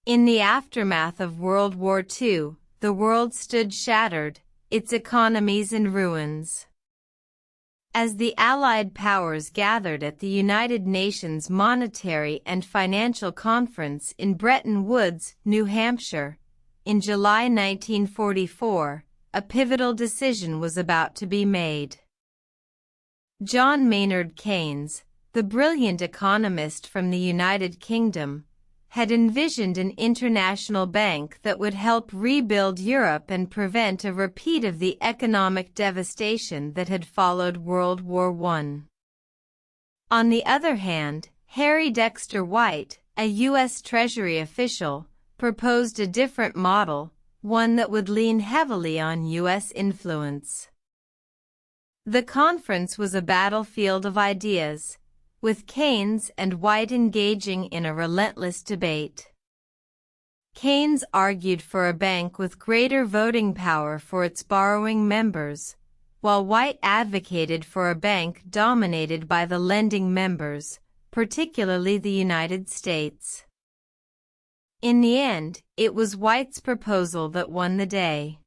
In the aftermath of World War II, the world stood shattered, its economies in ruins. As the Allied powers gathered at the United Nations Monetary and Financial Conference in Bretton Woods, New Hampshire, in July 1944, a pivotal decision was about to be made. John Maynard Keynes, the brilliant economist from the United Kingdom, had envisioned an international bank that would help rebuild Europe and prevent a repeat of the economic devastation that had followed World War I. On the other hand, Dexter White, a U.S. Treasury official, proposed a different model, one that would lean heavily on U.S. influence. The conference was a battlefield of ideas, with Keynes and White engaging in a relentless debate. Keynes argued for a bank with greater voting power for its borrowing members, while White advocated for a bank dominated by the lending members, particularly the United States. In the end, it was White's proposal that won the day.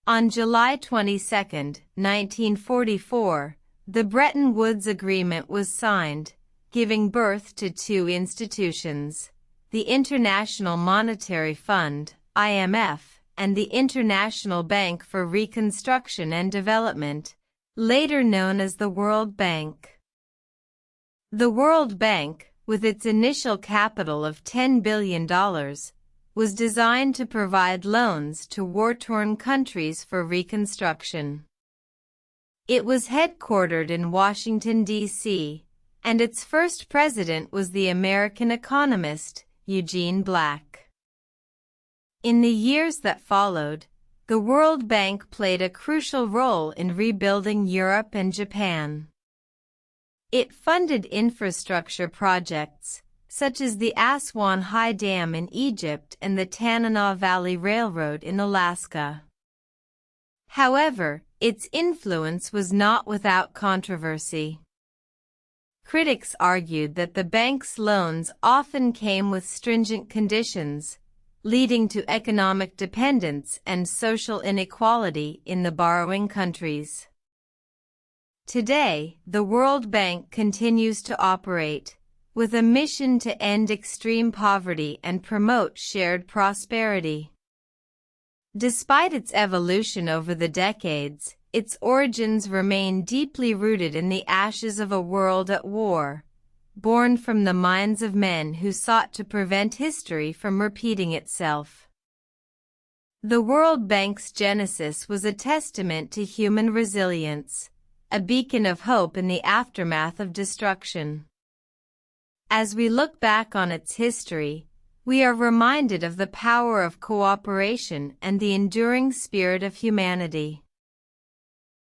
On July 22, 1944, the Bretton Woods Agreement was signed, giving birth to two institutions, the International Monetary Fund, IMF, and the International Bank for Reconstruction and Development, later known as the World Bank. The World Bank, with its initial capital of $10 billion, was designed to provide loans to war-torn countries for reconstruction. It was headquartered in Washington, D.C., and its first president was the American economist, Eugene Black. In the years that followed, the World Bank played a crucial role in rebuilding Europe and Japan. It funded infrastructure projects, such as the Aswan High Dam in Egypt and the Tanana Valley Railroad in Alaska. However, its influence was not without controversy. Critics argued that the bank's loans often came with stringent conditions, leading to economic dependence and social inequality in the borrowing countries. Today, the World Bank continues to operate, with a mission to end extreme poverty and promote shared prosperity. Despite its evolution over the decades, its origins remain deeply rooted in the ashes of a world at war, born from the minds of men who sought to prevent history from repeating itself. The World Bank's genesis was a testament to human resilience, a beacon of hope in the aftermath of destruction. As we look back on its history, we are reminded of the power of cooperation and the enduring spirit of humanity.